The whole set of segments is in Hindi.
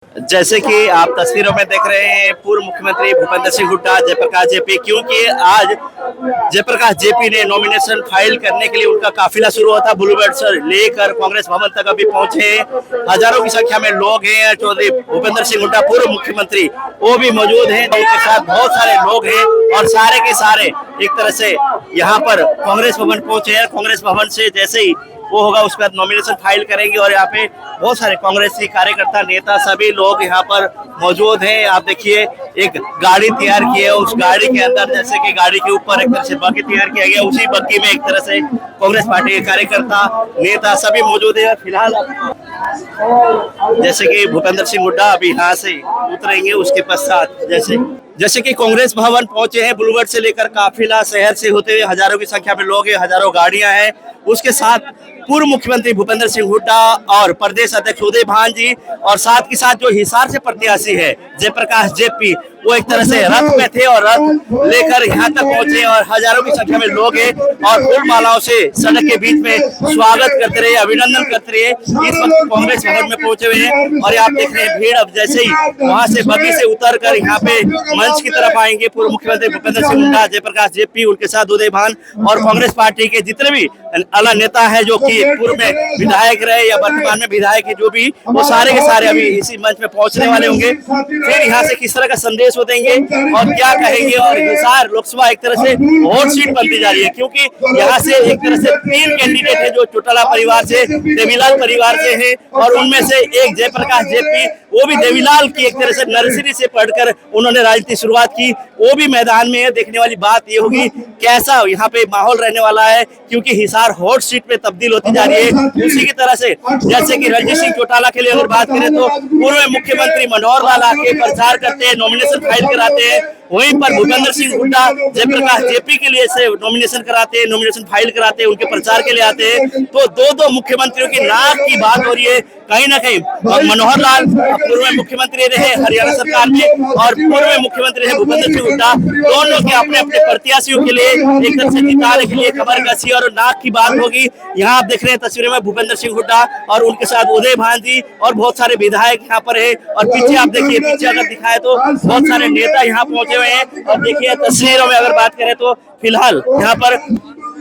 जैसे कि आप तस्वीरों में देख रहे हैं, पूर्व मुख्यमंत्री भूपेंद्र सिंह हुड्डा, जयप्रकाश जेपी, क्योंकि आज जयप्रकाश जेपी ने नॉमिनेशन फाइल करने के लिए उनका काफिला शुरू हुआ था। बुलबर्ड से लेकर कांग्रेस भवन तक अभी पहुंचे। हजारों की संख्या में लोग हैं। चौधरी भूपेंद्र सिंह हुड्डा पूर्व मुख्यमंत्री वो भी मौजूद हैं, उनके साथ बहुत सारे लोग हैं और सारे के सारे एक तरह से यहाँ पर कांग्रेस भवन पहुंचे हैं। कांग्रेस भवन से जैसे ही वो होगा उसके बाद नॉमिनेशन फाइल करेंगे और यहाँ पे बहुत सारे कांग्रेसी कार्यकर्ता, नेता, सभी लोग यहाँ पर मौजूद हैं। आप देखिए एक गाड़ी तैयार की है, उस गाड़ी के अंदर जैसे कि गाड़ी के ऊपर एक तरह से बग्गी तैयार किया गया, उसी बग्गी में एक तरह से कांग्रेस पार्टी के कार्यकर्ता, नेता सभी मौजूद है। फिलहाल जैसे कि भूपेंद्र सिंह हुड्डा अभी यहाँ से उतरेंगे, उसके पश्चात जैसे कि कांग्रेस भवन पहुंचे हैं। बुलबर्ड से लेकर काफिला शहर से होते हुए हजारों की संख्या में लोग हैं, हजारों गाड़ियां हैं। उसके साथ पूर्व मुख्यमंत्री भूपेंद्र सिंह हुड्डा और प्रदेश अध्यक्ष उदय भान जी और साथ के साथ जो हिसार से प्रत्याशी है जयप्रकाश जेपी, वो एक तरह से रथ में थे और रथ लेकर यहाँ तक पहुंचे और हजारों की संख्या में लोग हैं और फूल मालाओं से सड़क के बीच में स्वागत करते रहे, अभिनंदन करते रहे। इस वक्त कांग्रेस भवन में पहुंचे हुए हैं और आप देख रहे हैं भीड़ अब जैसे ही वहां से बग्गी से उतर कर यहाँ पे मंच की तरफ आएंगे पूर्व मुख्यमंत्री भूपेंद्र सिंह हुड्डा, जयप्रकाश जेपी, उनके साथ उदय भान और कांग्रेस पार्टी के जितने भी आला नेता है जो कि पूर्व में विधायक रहे या वर्तमान में विधायक है, जो भी वो सारे के सारे अभी इसी मंच में पहुंचने वाले होंगे। फिर यहाँ से किस तरह का संदेश वो देंगे और क्या कहेंगे। और हिसार लोकसभा एक तरह से वोट सीट बनती जा रही है, क्योंकि यहाँ से एक तरह से 3 कैंडिडेट है जो चौटाला परिवार से, देवीलाल परिवार से है और उनमें से एक जयप्रकाश जेपी, वो भी देवीलाल की एक तरह से नर्सरी से पढ़कर उन्होंने राजनीति शुरुआत की, वो भी मैदान में है। देखने वाली बात ये होगी कैसा यहाँ पे माहौल रहने वाला है, क्योंकि हिसार हॉट सीट पे तब्दील होती जा रही है। उसी की तरह से जैसे कि रणजीत सिंह चौटाला के लिए अगर बात करें तो पूर्व मुख्यमंत्री मनोहर लाल आके प्रचार करते हैं, नॉमिनेशन फाइल कराते हैं, वहीं पर भूपेंद्र सिंह हुड्डा जयप्रकाश जेपी के लिए से नॉमिनेशन कराते हैं, नॉमिनेशन फाइल कराते हैं, उनके प्रचार के लिए आते हैं। तो दो मुख्यमंत्रियों की नाक की बात हो रही है कहीं ना कहीं। मनोहर लाल पूर्व मुख्यमंत्री रहे हरियाणा सरकार में और पूर्व मुख्यमंत्री रहे भूपेंद्र सिंह हुड्डा, दोनों के अपने अपने प्रत्याशियों के लिए एक तरह से जिताने के लिए खबर कसी और नाक की बात होगी। यहाँ आप देख रहे हैं तस्वीरों में भूपेंद्र सिंह हुड्डा और उनके साथ उदय भान जी और बहुत सारे विधायक यहाँ पर है और पीछे आप देखिए, पीछे अगर दिखाए तो बहुत सारे नेता यहाँ पहुंचे हुए हैं। और देखिए तस्वीरों में अगर बात करें तो फिलहाल यहाँ पर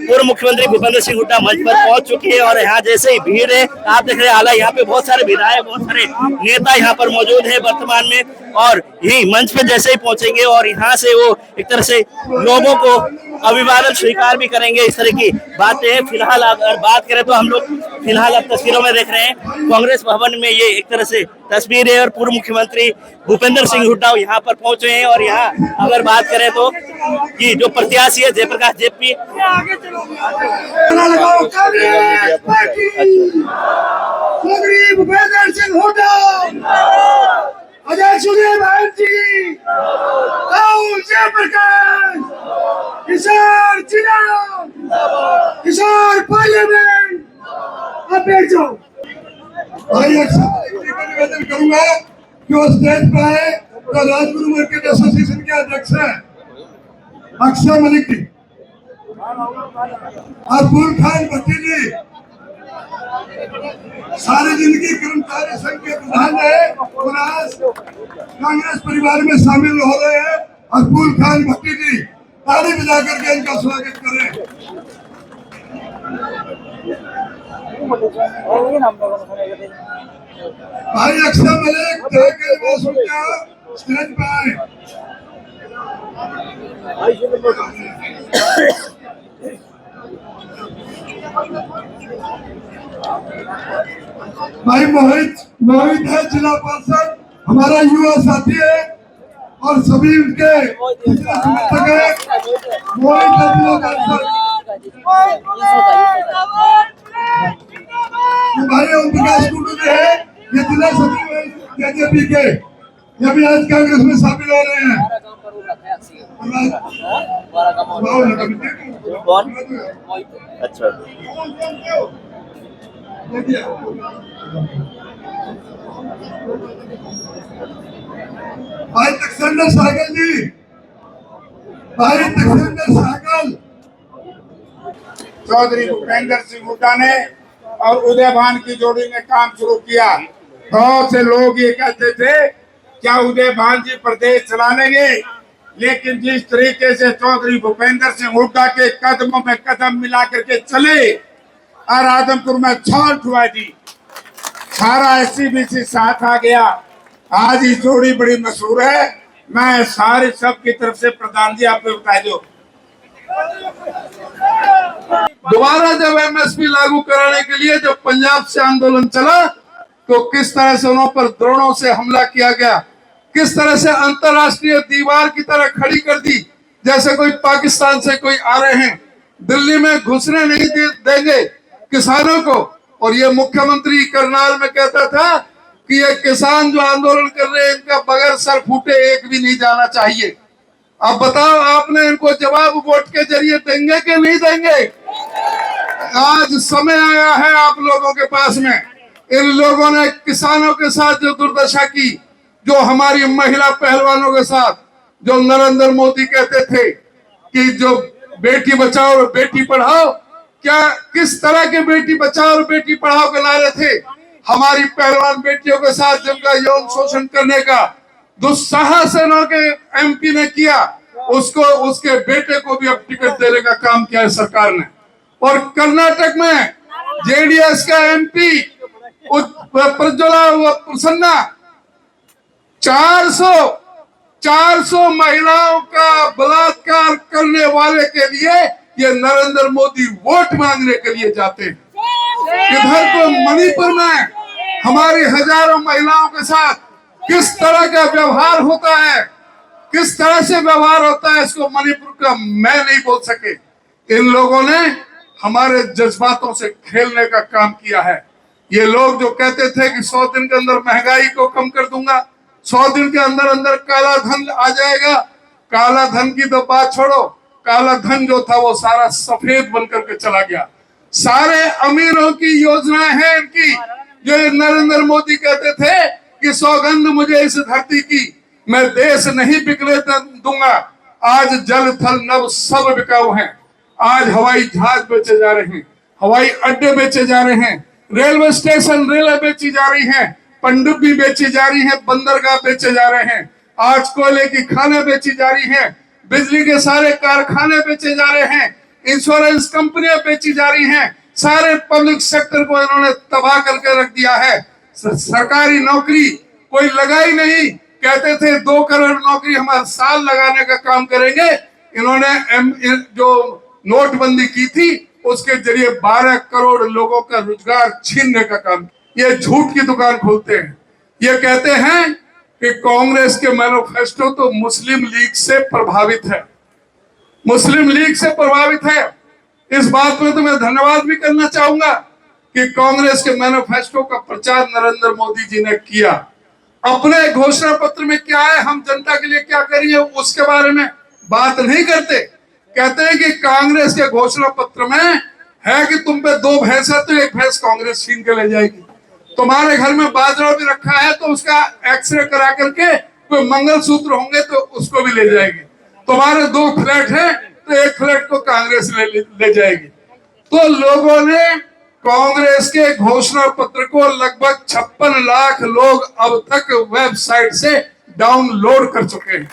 पूर्व मुख्यमंत्री भूपेंद्र सिंह हुड्डा मंच पर पहुंच चुके हैं और यहाँ जैसे ही भीड़ है आप देख रहे हैं, हालांकि यहाँ पे बहुत सारे विधायक, बहुत सारे नेता यहाँ पर मौजूद है वर्तमान में और यही मंच पे जैसे ही पहुंचेंगे और यहाँ से वो एक तरह से लोगों को अभिवादन स्वीकार भी करेंगे, इस तरह की बातें हैं। फिलहाल अगर बात करें तो हम लोग फिलहाल आप तस्वीरों में देख रहे हैं कांग्रेस भवन में ये एक तरह से तस्वीर है और पूर्व मुख्यमंत्री भूपेंद्र सिंह हुड्डा यहाँ पर पहुंचे हैं। और यहाँ अगर बात करें तो कि जो प्रत्याशी है जयप्रकाश जेपी, भूपेंद्र सिंह हुड्डा, अजय सुधीर भाई जी, जयप्रकाश, हिसार जिला, हिसार पार्लियामेंट, अब बैठ जाओ। निवेदन करूंगा कि वो स्टेज पर आए तो राजगुरु मार्केट एसोसिएशन के अध्यक्ष है अक्षय मलिक जी, अब्दुल खान भट्टी जी, सारे जिंदगी कर्मचारी संघ के प्रधान है और आज कांग्रेस परिवार में शामिल हो रहे हैं। अब्दुल खान भट्टी जी, ताली बजा करके इनका स्वागत करें। भाई अक्षय मलिक स्टेज पर आए। भाई मोहित है जिला पार्षद, हमारा युवा साथी है और सभी उनके समर्थक है। मोहित है जिला पार्षद। भाई ओम प्रकाश कुंडू जी है, ये जिला सचिव है जेजेपी के, ये भी आज कांग्रेस में शामिल हो रहे हैं। अच्छा भाई तक्षेंद्र सागल जी, भाई तक्षेंद्र सागल, चौधरी भूपेंद्र सिंह हुड्डा ने और उदय भान की जोड़ी ने काम शुरू किया। बहुत से लोग ये कहते थे क्या उदय भान जी प्रदेश चला लेंगे, लेकिन जिस तरीके से चौधरी भूपेंद्र सिंह हुड्डा के कदमों में कदम मिला करके चले और आदमपुर में छाल छुआ जी, सारा एससीबीसी साथ आ गया। आज ये जोड़ी बड़ी मशहूर है। मैं सारे सब की तरफ से प्रधान जी आप बता दो। दोबारा जब एमएसपी लागू कराने के लिए जब पंजाब से आंदोलन चला तो किस तरह से उन पर ड्रोनों से हमला किया गया, किस तरह से अंतरराष्ट्रीय दीवार की तरह खड़ी कर दी, जैसे कोई पाकिस्तान से कोई आ रहे हैं। दिल्ली में घुसने नहीं देंगे किसानों को। और ये मुख्यमंत्री करनाल में कहता था कि ये किसान जो आंदोलन कर रहे हैं इनका बगैर सर फूटे एक भी नहीं जाना चाहिए। अब बताओ आपने इनको जवाब वोट के जरिए देंगे कि नहीं देंगे? आज समय आया है आप लोगों के पास में। इन लोगों ने किसानों के साथ जो दुर्दशा की, जो हमारी महिला पहलवानों के साथ, जो नरेंद्र मोदी कहते थे कि जो बेटी बचाओ और बेटी पढ़ाओ, क्या किस तरह के बेटी बचाओ और बेटी पढ़ाओ के नारे थे? हमारी पहलवान बेटियों के साथ जिनका यौन शोषण करने का दुस्साहस के एमपी ने किया, उसको उसके बेटे को भी अब टिकट देने का काम किया है सरकार ने। और कर्नाटक में जेडीएस का एमपी प्रज्वला प्रसन्ना 400 महिलाओं का बलात्कार करने वाले के लिए ये नरेंद्र मोदी वोट मांगने के लिए जाते हैं। इधर तो मणिपुर में हमारी हजारों महिलाओं के साथ किस तरह का व्यवहार होता है, किस तरह से व्यवहार होता है, इसको मणिपुर का मैं नहीं बोल सके। इन लोगों ने हमारे जज्बातों से खेलने का काम किया है। ये लोग जो कहते थे कि 100 दिन के अंदर महंगाई को कम कर दूंगा, 100 दिन के अंदर अंदर काला धन आ जाएगा। काला धन की तो बात छोड़ो, काला धन जो था वो सारा सफेद बनकर के चला गया। सारे अमीरों की योजनाएं हैं इनकी, जो नरेंद्र मोदी कहते थे कि सौगंध मुझे इस धरती की, मैं देश नहीं बिकने दूंगा। आज जल थल नभ सब बिकाऊ हैं। आज हवाई जहाज बेचे जा रहे हैं, हवाई अड्डे बेचे जा रहे हैं, रेलवे स्टेशन रेलवे बेची जा रही हैं, पनडुब्बी बेची जा रही है, बंदरगाह बेचे जा रहे हैं। आज कोयले की खानें बेची जा रही हैं, बिजली के सारे कारखाने बेचे जा रहे हैं, इंश्योरेंस कंपनियां बेची जा रही हैं। सारे पब्लिक सेक्टर को इन्होंने तबाह करके रख दिया है। सरकारी नौकरी कोई लगाई नहीं, कहते थे 2 करोड़ नौकरी हम हर साल लगाने का काम करेंगे। इन्होंने जो नोटबंदी की थी उसके जरिए 12 करोड़ लोगों का रोजगार छीनने का काम। ये झूठ की दुकान खोलते हैं। ये कहते हैं कि कांग्रेस के मैनिफेस्टो तो मुस्लिम लीग से प्रभावित है, मुस्लिम लीग से प्रभावित है। इस बात में तो मैं धन्यवाद भी करना चाहूंगा कि कांग्रेस के मैनिफेस्टो का प्रचार नरेंद्र मोदी जी ने किया। अपने घोषणा पत्र में क्या है, हम जनता के लिए क्या करेंगे, उसके बारे में बात नहीं करते। कहते हैं कि कांग्रेस के घोषणा पत्र में है कि तुम पे 2 भैंस है तो 1 भैंस कांग्रेस छीन के ले जाएगी। तुम्हारे घर में बाजरा भी रखा है तो उसका एक्सरे करा करके कोई मंगलसूत्र होंगे तो उसको भी ले जाएगी। तुम्हारे 2 फ्लैट है तो 1 फ्लैट को कांग्रेस ले जाएगी। तो लोगों ने कांग्रेस के घोषणा पत्र को लगभग 56 लाख लोग अब तक वेबसाइट से डाउनलोड कर चुके हैं।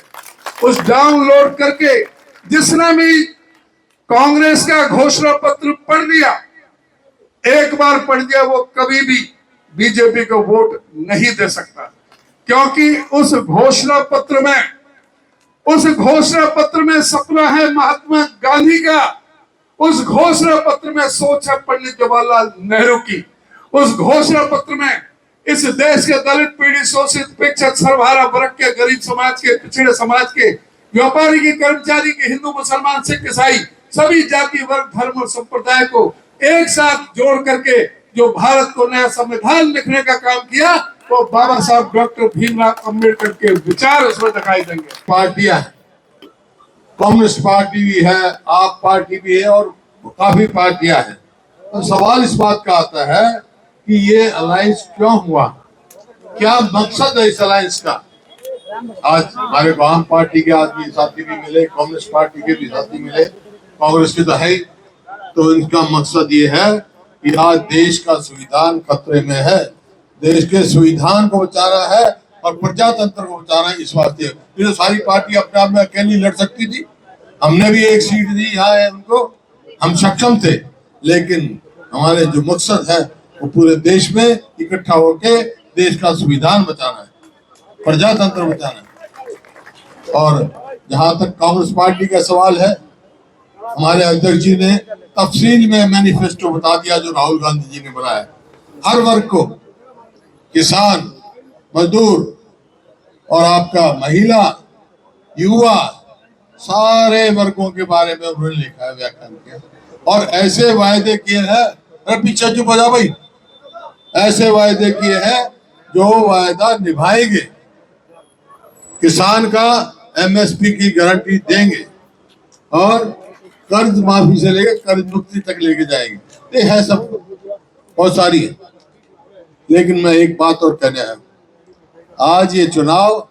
उस डाउनलोड करके जिसने भी कांग्रेस का घोषणा पत्र पढ़ लिया, एक बार पढ़ दिया, वो कभी भी बीजेपी को वोट नहीं दे सकता। क्योंकि उस घोषणा पत्र में सपना है महात्मा गांधी का, उस घोषणा पत्र में सोच है पंडित जवाहरलाल नेहरू की, उस घोषणा पत्र में इस देश के दलित पीड़ित शोषित शिक्षित सर्वहारा वर्ग के, गरीब समाज के, पिछड़े समाज के, व्यापारी के, कर्मचारी के, हिंदू मुसलमान सिख ईसाई सभी जाति वर्ग धर्म और संप्रदाय को एक साथ जोड़ करके जो भारत को नया संविधान लिखने का काम किया, वो बाबा साहब डॉक्टर भीमराव अम्बेडकर के विचार उसमें दिखाई देंगे। पार्टियां, कम्युनिस्ट पार्टी भी है, आप पार्टी भी है और काफी पार्टियां हैं। तो सवाल इस बात का आता है कि ये अलायंस क्यों हुआ, क्या मकसद है इस अलायंस का। आज हमारे वाम पार्टी के आदमी साथी भी मिले, कम्युनिस्ट पार्टी के भी साथी मिले, कांग्रेस के तो है। तो इनका मकसद ये है कि आज देश का संविधान खतरे में है, देश के संविधान को बचाना है और प्रजातंत्र को बचाना है। इस वास्ते ये तो सारी पार्टी अपने आप में अकेली लड़ सकती थी। हमने भी एक सीट दी यहाँ है उनको, हम सक्षम थे, लेकिन हमारे जो मकसद है वो पूरे देश में इकट्ठा होके देश का संविधान बचाना है, प्रजातंत्र बचाना है। और जहां तक कांग्रेस पार्टी का सवाल है, हमारे अध्यक्ष जी ने तफसील में मैनिफेस्टो बता दिया जो राहुल गांधी जी ने बनाया। हर वर्ग को, किसान, मजदूर और आपका महिला, युवा, सारे वर्गों के बारे में उन्होंने लिखा है, व्याख्यान किया और ऐसे वायदे किए हैं। अरे पीछे चुप हो जाओ भाई। ऐसे वायदे किए हैं जो वायदा निभाएंगे, किसान का एमएसपी की गारंटी देंगे और कर्ज माफी से लेकर कर्ज मुक्ति तक लेके जाएंगे। ये है सब, बहुत सारी है। लेकिन मैं एक बात और कहने आया हूं, आज ये चुनाव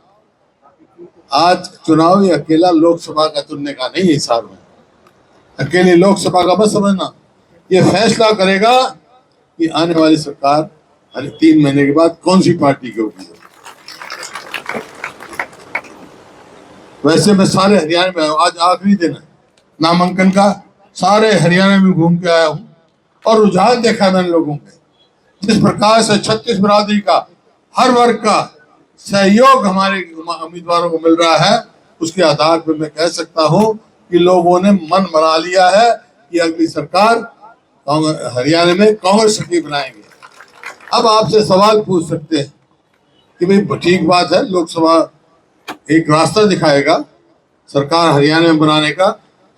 ये अकेला लोकसभा का चुनने का नहीं है। हिसाब में अकेले लोकसभा का बस समझना, ये फैसला करेगा कि आने वाली सरकार 3 महीने के बाद कौन सी पार्टी की होगी। वैसे मैं सारे हरियाणा में आया हूं, आज आखिरी दिन है नामांकन का। सारे हरियाणा में घूम के आया हूं और रुझान देखा मैंने लोगों के, जिस प्रकार से 36 बिरादरी का, हर वर्ग का सहयोग हमारे उम्मीदवारों को मिल रहा है, उसके आधार पर मैं कह सकता हूं कि लोगों ने मन बना लिया है कि अगली सरकार हरियाणा में कांग्रेस की बनाएंगे। अब आपसे सवाल पूछ सकते हैं कि भाई ठीक बात है, लोकसभा एक रास्ता दिखाएगा सरकार हरियाणा में बनाने का,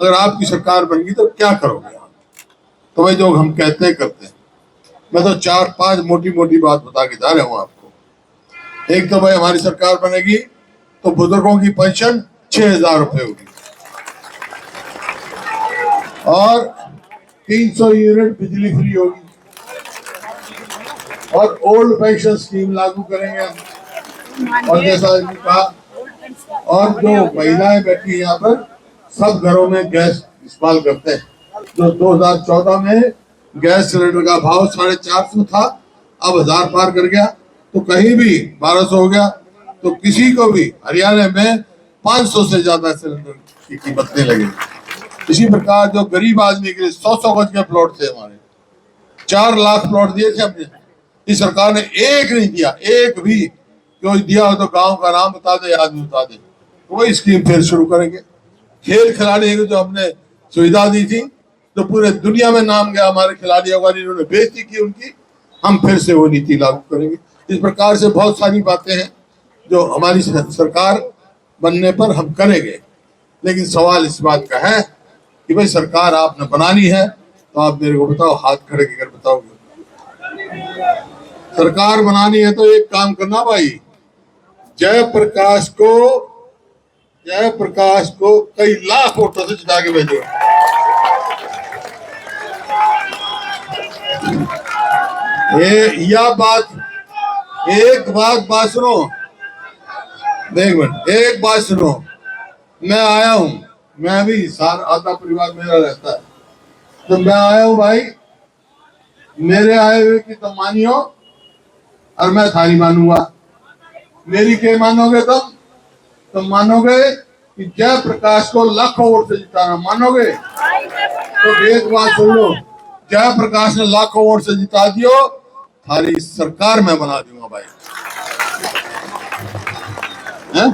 अगर आपकी सरकार बन गई तो क्या करोगे आप? तो भाई जो हम कहते हैं करते हैं। मैं तो 4-5 मोटी मोटी बात बता के जा रहा हूं आपको। एक तो भाई हमारी सरकार बनेगी तो बुजुर्गों की पेंशन 6,000 रुपए होगी और 300 यूनिट बिजली फ्री होगी और ओल्ड पेंशन स्कीम लागू करेंगे हम। और जैसा कहा, और जो महिलाएं बैठी यहाँ पर सब घरों में गैस इस्तेमाल करते हैं। जो 2014 में गैस सिलेंडर का भाव 450 था, अब 1000 पार कर गया, तो कहीं भी 1200 हो गया, तो किसी को भी हरियाणा में 500 से ज्यादा सिलेंडर की कीमत नहीं लगेगी। इसी प्रकार जो गरीब आदमी के लिए 100 गज के प्लॉट थे, हमारे 4 लाख प्लॉट दिए थे हमने, इस सरकार ने एक नहीं दिया, एक भी। क्यों दिया हो तो गांव का नाम बता दे, आदमी बता दे, वही स्कीम फिर शुरू करेंगे। खेल खिलाड़ी को जो हमने सुविधा दी थी, तो पूरे दुनिया में नाम गया हमारे खिलाड़ियों का, इन्होंने बेइज्जती की उनकी, हम फिर से वो नीति लागू करेंगे। इस प्रकार से बहुत सारी बातें हैं जो हमारी सरकार बनने पर हम करेंगे। लेकिन सवाल इस बात का है कि भाई सरकार आपने बनानी है तो आप मेरे को बताओ, हाथ खड़े कर बताओगे। सरकार बनानी है तो एक काम करना भाई, जयप्रकाश को कई लाख वोटों से जिता के भेजो। यह बात, एक बात सुनो, एक मिनट, एक बात सुनो। मैं आया हूं, मैं भी आधा परिवार मेरा रहता है, तो मैं आया हूं भाई, मेरे आए हुए की तुम मानियो और मैं थारी मानूंगा। मेरी क्या मानोगे तुम मानोगे कि जयप्रकाश को लाखों वोट से जिताना, मानोगे? तो एक बात सुन लो, जयप्रकाश ने लाखों वोट से जिता दियो, थारी सरकार मैं बना दूंगा भाई। हैं?